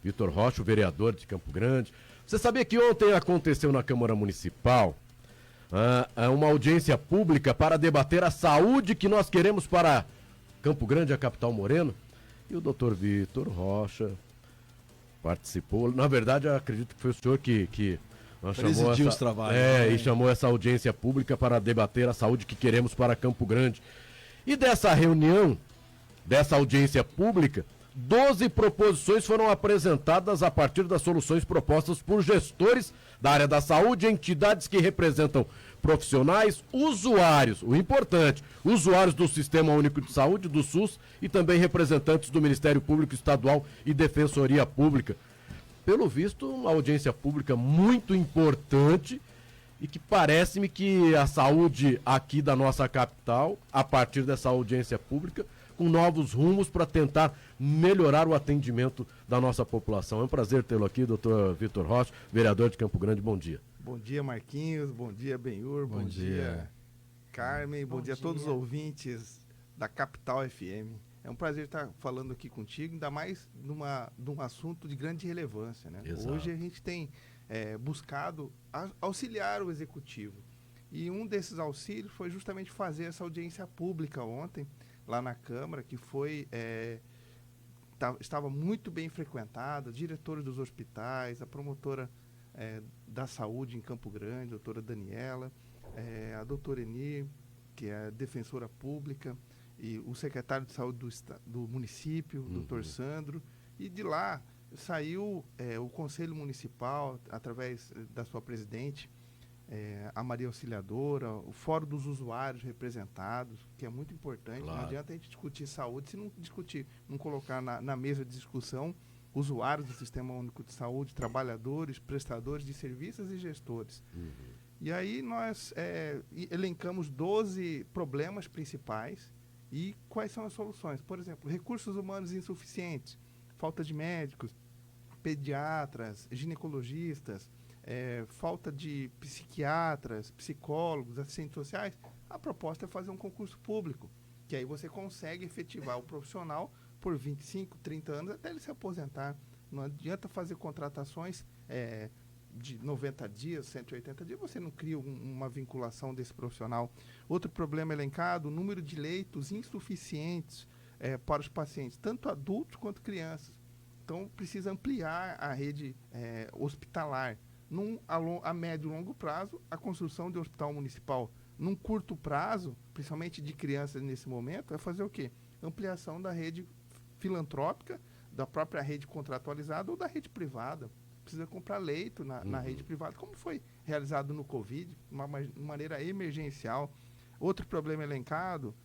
Vitor Rocha, o vereador de Campo Grande. Você sabia que ontem aconteceu na Câmara Municipal uma audiência pública para debater a saúde que nós queremos para Campo Grande, a capital Moreno? E o doutor Vitor Rocha participou. Na verdade, eu acredito que foi o senhor que presidiu os trabalhos. E chamou essa audiência pública para debater a saúde que queremos para Campo Grande. E dessa reunião, dessa audiência pública, 12 proposições foram apresentadas a partir das soluções propostas por gestores da área da saúde, entidades que representam profissionais, usuários, o importante, usuários do Sistema Único de Saúde, do SUS, e também representantes do Ministério Público Estadual e Defensoria Pública. Pelo visto, uma audiência pública muito importante e que parece-me que a saúde aqui da nossa capital, a partir dessa audiência pública, com novos rumos para tentar melhorar o atendimento da nossa população. É um prazer tê-lo aqui, doutor Vitor Rocha, vereador de Campo Grande. Bom dia. Bom dia, Marquinhos. Bom dia, Benhur. Bom dia, Carmen. Bom dia a todos os ouvintes da Capital FM. É um prazer estar falando aqui contigo, ainda mais de um assunto de grande relevância, né? Hoje a gente tem buscado auxiliar o executivo. E um desses auxílios foi justamente fazer essa audiência pública ontem, lá na Câmara, que estava muito bem frequentada, diretores dos hospitais, a promotora da saúde em Campo Grande, a doutora Daniela, a doutora Eni, que é a defensora pública, e o secretário de saúde do município, o doutor Sandro, e de lá saiu o Conselho Municipal, através da sua presidente, a Maria Auxiliadora, o Fórum dos Usuários representados, que é muito importante. Claro. Não adianta a gente discutir saúde se não colocar na mesa de discussão usuários do Sistema Único de Saúde, trabalhadores, prestadores de serviços e gestores. E aí nós elencamos 12 problemas principais e quais são as soluções. Por exemplo, recursos humanos insuficientes, falta de médicos, pediatras, ginecologistas, falta de psiquiatras, psicólogos, assistentes sociais. A proposta é fazer um concurso público, que aí você consegue efetivar o profissional por 25, 30 anos até ele se aposentar. Não adianta fazer contratações de 90 dias, 180 dias, você não cria uma vinculação desse profissional. Outro problema elencado, o número de leitos insuficientes para os pacientes, tanto adultos quanto crianças. Então, precisa ampliar a rede hospitalar. A médio e longo prazo, a construção de hospital municipal. Num curto prazo, principalmente de crianças nesse momento, é fazer o quê? Ampliação da rede filantrópica, da própria rede contratualizada ou da rede privada. Precisa comprar leito na rede privada, como foi realizado no Covid, de uma maneira emergencial. Outro problema elencado,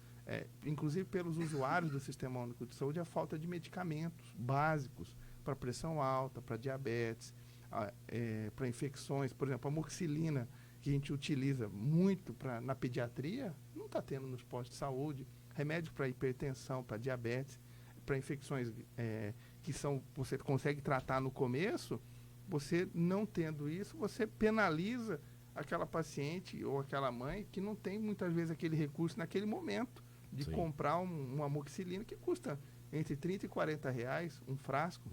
inclusive pelos usuários do Sistema Único de Saúde, é a falta de medicamentos básicos para pressão alta, para diabetes, para infecções. Por exemplo, a amoxicilina, que a gente utiliza muito na pediatria, não está tendo nos postos de saúde. Remédio para hipertensão, para diabetes, para infecções que você consegue tratar no começo. Você não tendo isso, você penaliza aquela paciente ou aquela mãe que não tem muitas vezes aquele recurso naquele momento de Sim. comprar uma amoxicilina que custa entre 30 e 40 reais um frasco.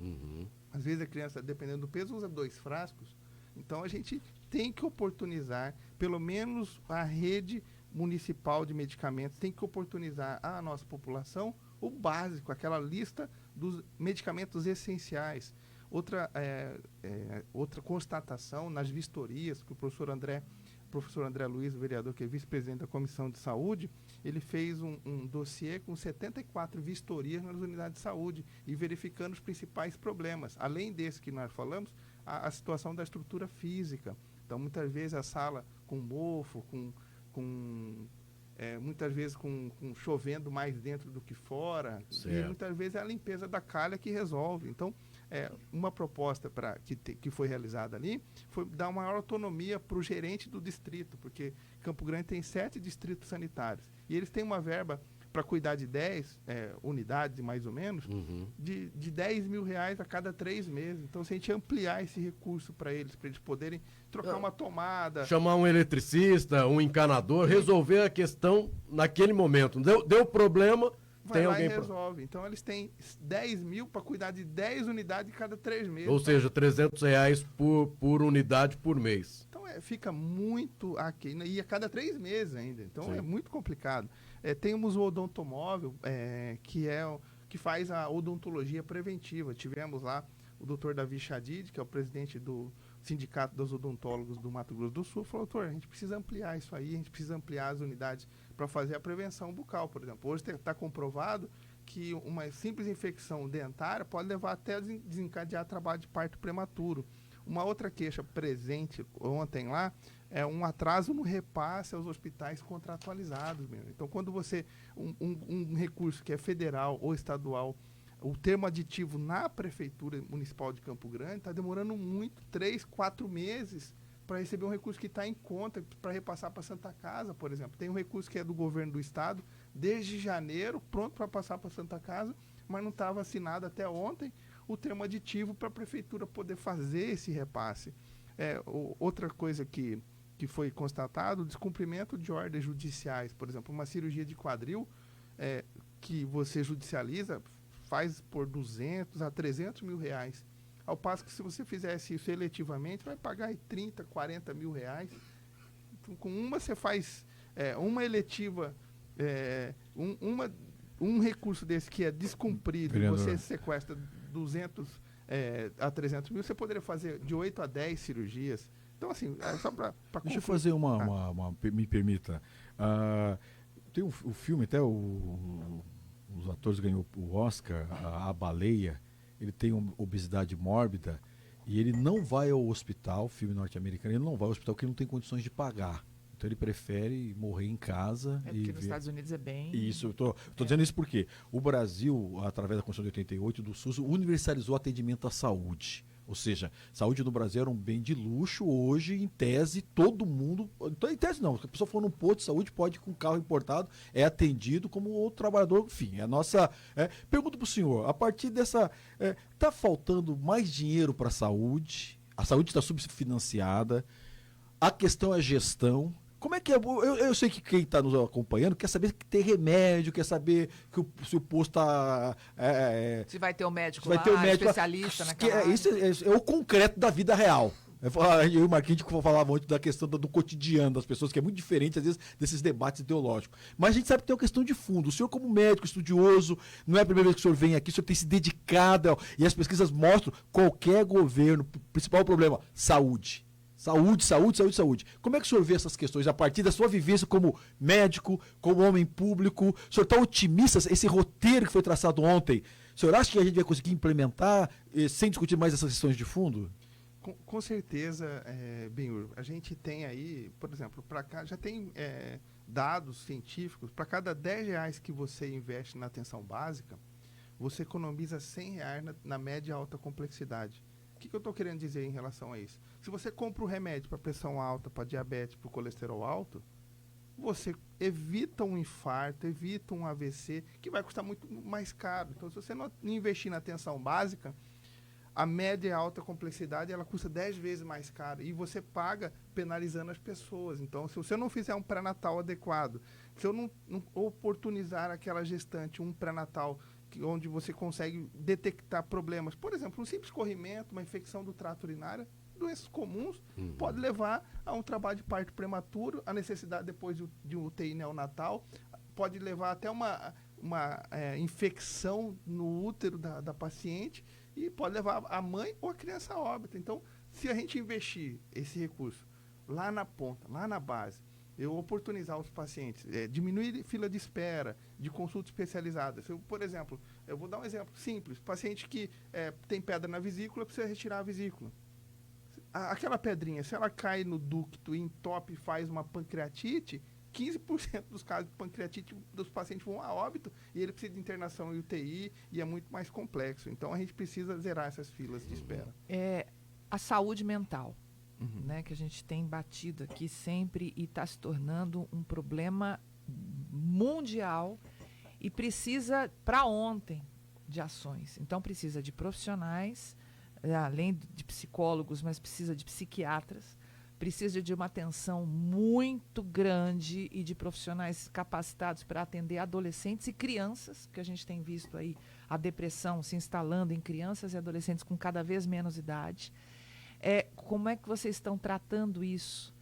Às vezes a criança, dependendo do peso, usa 2 frascos. Então a gente tem que oportunizar, pelo menos a rede municipal de medicamentos tem que oportunizar à nossa população o básico, aquela lista dos medicamentos essenciais. Outra constatação nas vistorias que o professor André Luiz, vereador, que é vice-presidente da Comissão de Saúde, ele fez um dossiê com 74 vistorias nas unidades de saúde e verificando os principais problemas. Além desse que nós falamos, a situação da estrutura física. Então, muitas vezes a sala com mofo, muitas vezes com chovendo mais dentro do que fora, certo. E muitas vezes é a limpeza da calha que resolve. Então, uma proposta que foi realizada ali foi dar uma maior autonomia para o gerente do distrito, porque Campo Grande tem 7 distritos sanitários e eles têm uma verba para cuidar de 10 unidades, mais ou menos, de 10 mil reais a cada 3 meses. Então, se a gente ampliar esse recurso para eles poderem trocar uma tomada... Chamar um eletricista, um encanador, resolver a questão naquele momento. Deu problema, vai lá e resolve. Então eles têm 10 mil para cuidar de 10 unidades cada 3 meses. Ou seja, R$300 por unidade por mês. Então fica muito aqui, e a cada 3 meses ainda. Então é muito complicado. Temos o odontomóvel, que faz a odontologia preventiva. Tivemos lá o doutor Davi Chadid, que é o presidente do Sindicato dos Odontólogos do Mato Grosso do Sul, falou: doutor, a gente precisa ampliar isso aí, a gente precisa ampliar as unidades para fazer a prevenção bucal, por exemplo. Hoje está comprovado que uma simples infecção dentária pode levar até a desencadear trabalho de parto prematuro. Uma outra queixa presente ontem lá é um atraso no repasse aos hospitais contratualizados mesmo. Então, quando você, um recurso que é federal ou estadual, o termo aditivo na Prefeitura Municipal de Campo Grande está demorando muito, 3, 4 meses, para receber um recurso que está em conta, para repassar para Santa Casa, por exemplo. Tem um recurso que é do governo do estado, desde janeiro, pronto para passar para Santa Casa, mas não estava assinado até ontem o termo aditivo para a Prefeitura poder fazer esse repasse. Outra coisa que foi constatado, o descumprimento de ordens judiciais. Por exemplo, uma cirurgia de quadril que você judicializa, faz por 200 a 300 mil reais. Ao passo que se você fizesse isso eletivamente, vai pagar aí 30, 40 mil reais. Então, com uma você faz uma eletiva, um recurso desse que é descumprido, você sequestra 200 a 300 mil, você poderia fazer de 8 a 10 cirurgias. Então, assim, só para Deixa eu fazer me permita. Tem um filme, até os atores ganhou o Oscar, a Baleia. Ele tem obesidade mórbida e ele não vai ao hospital, filme norte-americano, ele não vai ao hospital porque ele não tem condições de pagar. Então ele prefere morrer em casa. Porque nos Estados Unidos é bem... Isso, eu tô dizendo isso porque o Brasil, através da Constituição de 88 do SUS, universalizou o atendimento à saúde. Ou seja, saúde no Brasil era um bem de luxo. Hoje, em tese, todo mundo... Então, em tese não, se a pessoa for num posto de saúde, pode ir com carro importado, é atendido como outro trabalhador. Enfim, a nossa... Pergunto para o senhor, a partir dessa... Está faltando mais dinheiro para a saúde está subfinanciada, a questão é gestão. Como é que é? Eu sei que quem está nos acompanhando quer saber que tem remédio, quer saber se o posto está... se vai ter um médico lá, especialista naquela área. Isso é o concreto da vida real. Eu e o Marquinhos falavam muito da questão do cotidiano das pessoas, que é muito diferente, às vezes, desses debates ideológicos. Mas a gente sabe que tem uma questão de fundo. O senhor, como médico, estudioso, não é a primeira vez que o senhor vem aqui, o senhor tem se dedicado, e as pesquisas mostram qualquer governo, principal problema, saúde. Saúde. Como é que o senhor vê essas questões a partir da sua vivência como médico, como homem público? O senhor está otimista? Esse roteiro que foi traçado ontem, o senhor acha que a gente vai conseguir implementar sem discutir mais essas questões de fundo? Com certeza, Benhur. A gente tem aí, por exemplo, para cá já tem dados científicos. Para cada R$10 que você investe na atenção básica, você economiza R$100 na média alta complexidade. O que eu estou querendo dizer em relação a isso? Se você compra um remédio para pressão alta, para diabetes, para colesterol alto, você evita um infarto, evita um AVC, que vai custar muito mais caro. Então, se você não investir na atenção básica, a média e alta complexidade ela custa 10 vezes mais caro e você paga penalizando as pessoas. Então, se você não fizer um pré-natal adequado, se eu não oportunizar aquela gestante um pré-natal onde você consegue detectar problemas, por exemplo, um simples corrimento, uma infecção do trato urinário, doenças comuns, pode levar a um trabalho de parto prematuro, a necessidade depois de um UTI neonatal, pode levar até uma infecção no útero da paciente e pode levar a mãe ou a criança a óbito. Então, se a gente investir esse recurso lá na ponta, lá na base, eu oportunizar os pacientes, diminuir fila de espera, de consulta especializada. Por exemplo, eu vou dar um exemplo simples. Paciente que tem pedra na vesícula, precisa retirar a vesícula. Aquela pedrinha, se ela cai no ducto e entope e faz uma pancreatite, 15% dos casos de pancreatite dos pacientes vão a óbito e ele precisa de internação em UTI e é muito mais complexo. Então, a gente precisa zerar essas filas de espera. A saúde mental. Né, que a gente tem batido aqui sempre e está se tornando um problema mundial e precisa, para ontem, de ações. Então, precisa de profissionais, além de psicólogos, mas precisa de psiquiatras, precisa de uma atenção muito grande e de profissionais capacitados para atender adolescentes e crianças, que a gente tem visto aí a depressão se instalando em crianças e adolescentes com cada vez menos idade. Como é que vocês estão tratando isso?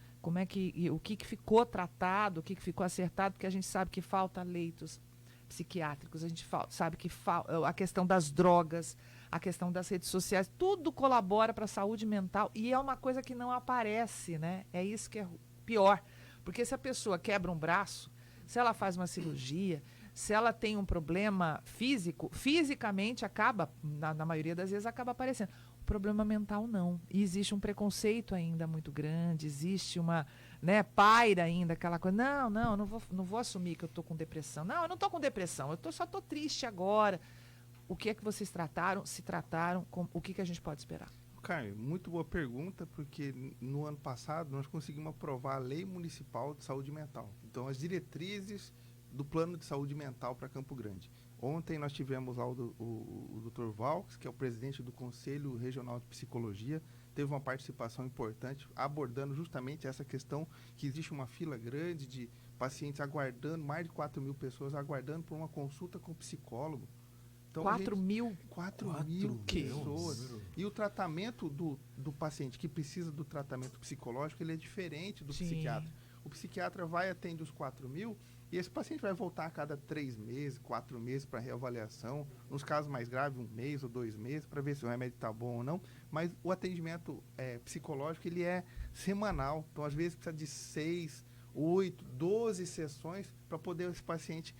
O que ficou tratado, o que ficou acertado? Porque a gente sabe que falta leitos psiquiátricos, a gente sabe que a questão das drogas, a questão das redes sociais, tudo colabora para a saúde mental e é uma coisa que não aparece, né? É isso que é pior, porque se a pessoa quebra um braço, se ela faz uma cirurgia, se ela tem um problema físico, fisicamente acaba, na maioria das vezes, acaba aparecendo. O problema mental não. E existe um preconceito ainda muito grande, existe uma, né, paira ainda aquela coisa, não vou assumir que eu estou com depressão. Não, eu não estou com depressão, só estou triste agora. O que é que vocês trataram, se trataram, o que a gente pode esperar? Caio, muito boa pergunta, porque no ano passado nós conseguimos aprovar a Lei Municipal de Saúde Mental. Então, as diretrizes do Plano de Saúde Mental para Campo Grande. Ontem nós tivemos lá o Dr. Valks, que é o presidente do Conselho Regional de Psicologia, teve uma participação importante, abordando justamente essa questão que existe uma fila grande de pacientes aguardando, mais de 4.000 pessoas aguardando por uma consulta com psicólogo. Então, 4.000? 4.000 pessoas. E o tratamento do paciente que precisa do tratamento psicológico, ele é diferente do psiquiatra. O psiquiatra vai atender os 4.000 e esse paciente vai voltar a cada 3 meses, 4 meses para reavaliação. Nos casos mais graves, 1 mês ou 2 meses, para ver se o remédio está bom ou não. Mas o atendimento psicológico, ele é semanal. Então, às vezes, precisa de 6, 8, 12 sessões para poder esse paciente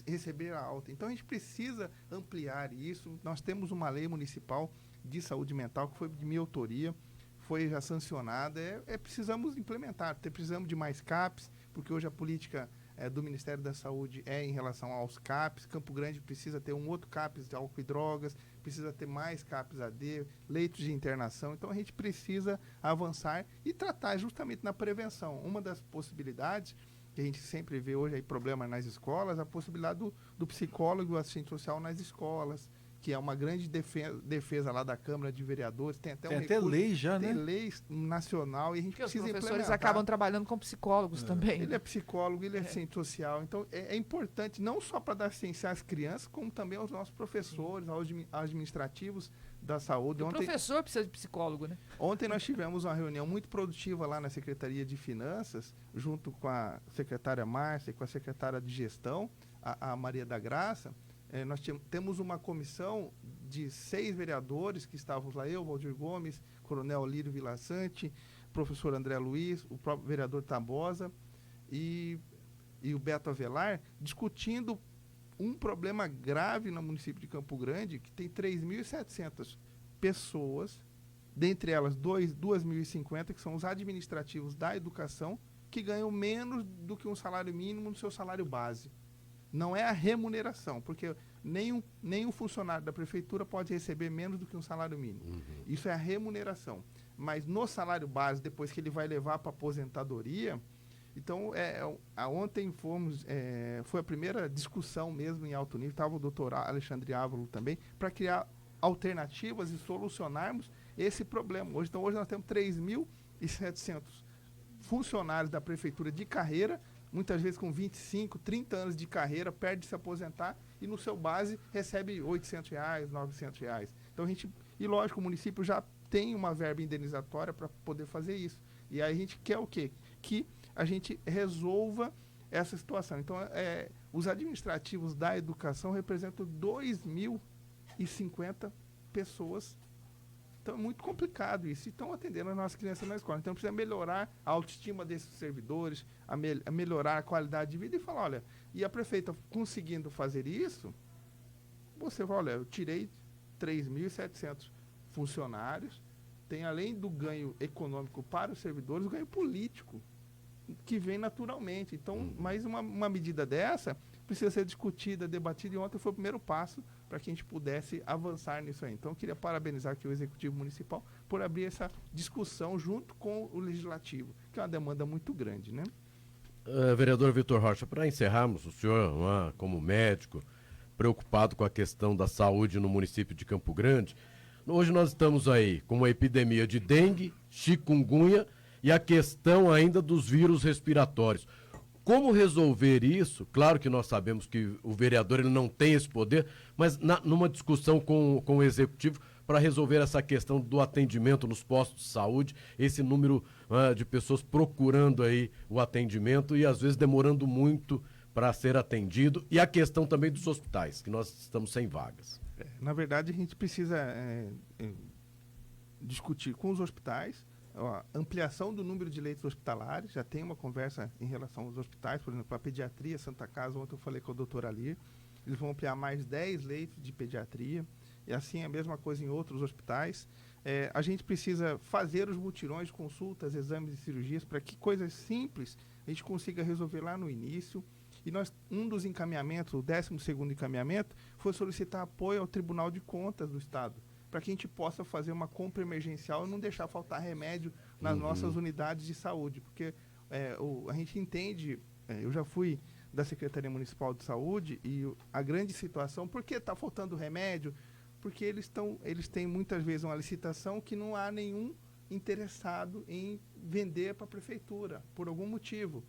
receber a alta. Então, a gente precisa ampliar isso. Nós temos uma lei municipal de saúde mental que foi de minha autoria, foi já sancionada. Precisamos implementar, precisamos de mais CAPs, porque hoje a política do Ministério da Saúde é em relação aos CAPs. Campo Grande precisa ter um outro CAPs de álcool e drogas, precisa ter mais CAPs AD, leitos de internação. Então, a gente precisa avançar e tratar justamente na prevenção. Uma das possibilidades que a gente sempre vê hoje aí problemas nas escolas, a possibilidade do psicólogo e o assistente social nas escolas, que é uma grande defesa lá da Câmara de Vereadores. Tem até lei já, né? Tem lei nacional e a gente precisa implementar. Os professores acabam trabalhando com psicólogos também. Ele é psicólogo, ele é assistente social. Então, é importante não só para dar assistência às crianças, como também aos nossos professores, aos administrativos da saúde. O professor precisa de psicólogo, né? Ontem nós tivemos uma reunião muito produtiva lá na Secretaria de Finanças, junto com a secretária Márcia e com a secretária de Gestão, a Maria da Graça. Nós temos uma comissão de 6 vereadores que estavam lá, eu, Valdir Gomes, Coronel Lírio Vilaçante, professor André Luiz, o próprio vereador Tabosa e o Beto Avelar, discutindo um problema grave no município de Campo Grande, que tem 3.700 pessoas, dentre elas 2.050, que são os administrativos da educação, que ganham menos do que um salário mínimo no seu salário base. Não é a remuneração, porque nenhum funcionário da prefeitura pode receber menos do que um salário mínimo. Isso é a remuneração. Mas no salário base, depois que ele vai levar para a aposentadoria, então, ontem foi a primeira discussão mesmo em alto nível, estava o doutor Alexandre Ávalo também, para criar alternativas e solucionarmos esse problema. Hoje nós temos 3.700 funcionários da prefeitura de carreira, muitas vezes com 25, 30 anos de carreira, perde de se aposentar e no seu base recebe R$800, R$900. Então e lógico, o município já tem uma verba indenizatória para poder fazer isso. E aí a gente quer o quê? Que a gente resolva essa situação. Então, os administrativos da educação representam 2.050 pessoas. Então, é muito complicado isso. E estão atendendo as nossas crianças na escola. Então, precisa melhorar a autoestima desses servidores, a melhorar a qualidade de vida e falar, olha, e a prefeita conseguindo fazer isso, você fala, olha, eu tirei 3.700 funcionários, tem além do ganho econômico para os servidores, o ganho político, que vem naturalmente. Então, mais uma medida dessa precisa ser discutida, debatida, e ontem foi o primeiro passo para que a gente pudesse avançar nisso aí. Então, eu queria parabenizar aqui o Executivo Municipal por abrir essa discussão junto com o Legislativo, que é uma demanda muito grande, né? Vereador Vitor Rocha, para encerrarmos, o senhor, como médico, preocupado com a questão da saúde no município de Campo Grande, Hoje nós estamos aí com uma epidemia de dengue, chikungunya e a questão ainda dos vírus respiratórios. Como resolver isso? Claro que nós sabemos que o vereador ele não tem esse poder, mas numa discussão com o executivo para resolver essa questão do atendimento nos postos de saúde, esse número de pessoas procurando aí o atendimento e às vezes demorando muito para ser atendido, e a questão também dos hospitais, que nós estamos sem vagas. Na verdade, a gente precisa discutir com os hospitais a ampliação do número de leitos hospitalares. Já tem uma conversa em relação aos hospitais, por exemplo, a pediatria, Santa Casa, ontem eu falei com o doutor Ali, eles vão ampliar mais 10 leitos de pediatria, e assim a mesma coisa em outros hospitais. A gente precisa fazer os mutirões de consultas, exames e cirurgias, para que coisas simples a gente consiga resolver lá no início. E um dos encaminhamentos, o 12º encaminhamento, foi solicitar apoio ao Tribunal de Contas do Estado, para que a gente possa fazer uma compra emergencial e não deixar faltar remédio nas nossas unidades de saúde. Porque a gente entende, eu já fui da Secretaria Municipal de Saúde, e a grande situação, por que está faltando remédio? Porque eles têm muitas vezes uma licitação que não há nenhum interessado em vender para a prefeitura, por algum motivo.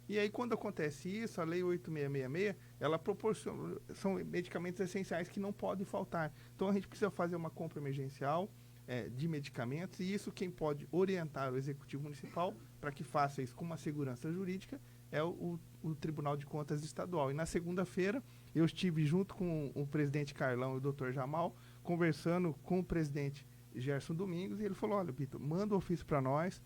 E aí, quando acontece isso, a Lei 8666, ela proporciona, são medicamentos essenciais que não podem faltar. Então, a gente precisa fazer uma compra emergencial de medicamentos, e isso quem pode orientar o Executivo Municipal para que faça isso com uma segurança jurídica é o Tribunal de Contas Estadual. E na segunda-feira, eu estive junto com o presidente Carlão e o doutor Jamal, conversando com o presidente Gerson Domingos, e ele falou: olha, Vitor, manda o ofício para nós,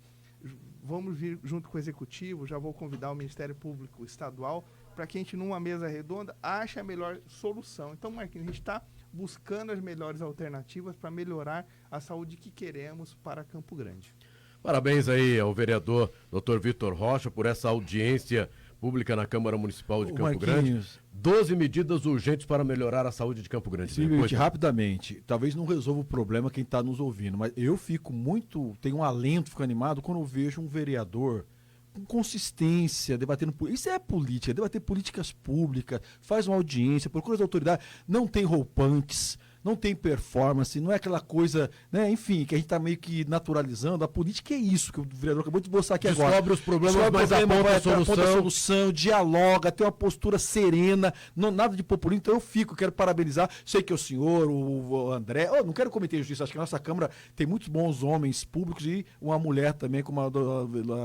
vamos vir junto com o Executivo, já vou convidar o Ministério Público Estadual para que a gente, numa mesa redonda, ache a melhor solução. Então, Marquinhos, a gente está buscando as melhores alternativas para melhorar a saúde que queremos para Campo Grande. Parabéns aí ao vereador Dr. Vitor Rocha por essa audiência pública na Câmara Municipal de Campo Grande. 12 medidas urgentes para melhorar a saúde de Campo Grande. Simplesmente, rapidamente, talvez não resolva o problema quem está nos ouvindo, mas eu tenho um alento, fico animado quando eu vejo um vereador com consistência, debatendo. Isso é política, debater políticas públicas, faz uma audiência, procura as autoridades, não tem roupantes, não tem performance, não é aquela coisa, né, enfim, que a gente está meio que naturalizando. A política é isso que o vereador acabou de mostrar aqui agora. Descobre os problemas, mas aponta a solução, dialoga, tem uma postura serena, nada de populismo. Então eu quero parabenizar, sei que o senhor, o André, não quero cometer justiça, acho que a nossa Câmara tem muitos bons homens públicos e uma mulher também, como a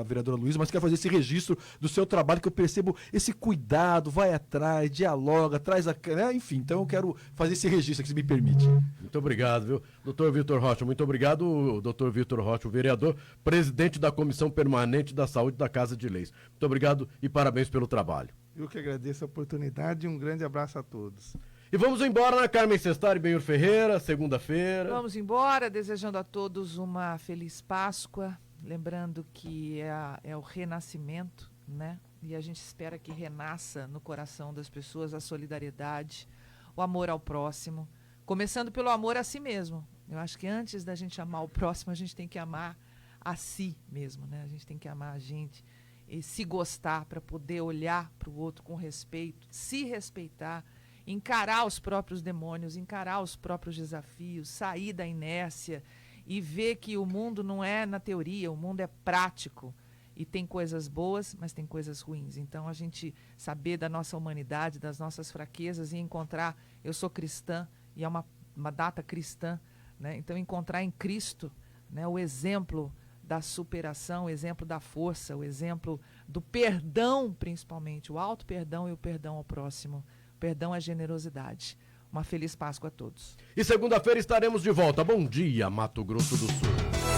vereadora Luísa, mas quero fazer esse registro do seu trabalho, que eu percebo esse cuidado, vai atrás, dialoga, traz enfim, então eu quero fazer esse registro, que se me permite. Muito obrigado, viu? Doutor Vitor Rocha, muito obrigado, doutor Vitor Rocha, o vereador, presidente da Comissão Permanente da Saúde da Casa de Leis. Muito obrigado e parabéns pelo trabalho. Eu que agradeço a oportunidade e um grande abraço a todos. E vamos embora, né, Carmen Sestari e Benhur Ferreira, segunda-feira. Vamos embora, desejando a todos uma feliz Páscoa, lembrando que é o renascimento, né? E a gente espera que renasça no coração das pessoas a solidariedade, o amor ao próximo, começando pelo amor a si mesmo. Eu acho que antes da gente amar o próximo, a gente tem que amar a si mesmo, né? A gente tem que amar a gente e se gostar para poder olhar para o outro com respeito, se respeitar, encarar os próprios demônios, encarar os próprios desafios, sair da inércia e ver que o mundo não é na teoria, o mundo é prático. E tem coisas boas, mas tem coisas ruins. Então, a gente saber da nossa humanidade, das nossas fraquezas e encontrar... Eu sou cristã e é uma data cristã, né? Então, encontrar em Cristo, né, o exemplo da superação, o exemplo da força, o exemplo do perdão, principalmente. O auto-perdão e o perdão ao próximo. O perdão é generosidade. Uma feliz Páscoa a todos. E segunda-feira estaremos de volta. Bom dia, Mato Grosso do Sul.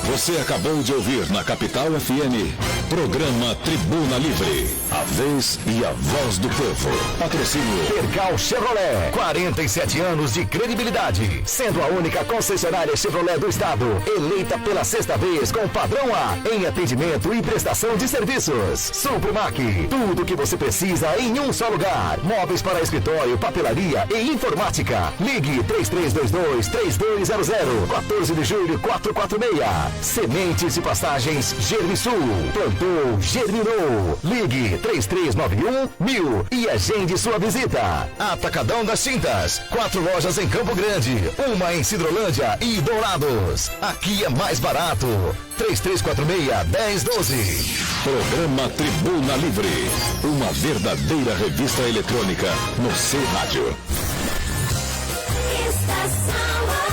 Você acabou de ouvir na Capital FM, programa Tribuna Livre, a vez e a voz do povo. Patrocínio Percal Chevrolet, 47 anos de credibilidade, sendo a única concessionária Chevrolet do estado, eleita pela sexta vez com padrão A em atendimento e prestação de serviços. Suprimac, tudo o que você precisa em um só lugar. Móveis para escritório, papelaria e informática. Ligue 3322-3200, 14 de julho 446. Sementes e pastagens Germisul. Plantou, germinou. Ligue 3391-1000 e agende sua visita. Atacadão das Tintas. 4 lojas em Campo Grande. Uma em Cidrolândia e Dourados. Aqui é mais barato. 3346-1012. Programa Tribuna Livre. Uma verdadeira revista eletrônica no seu rádio.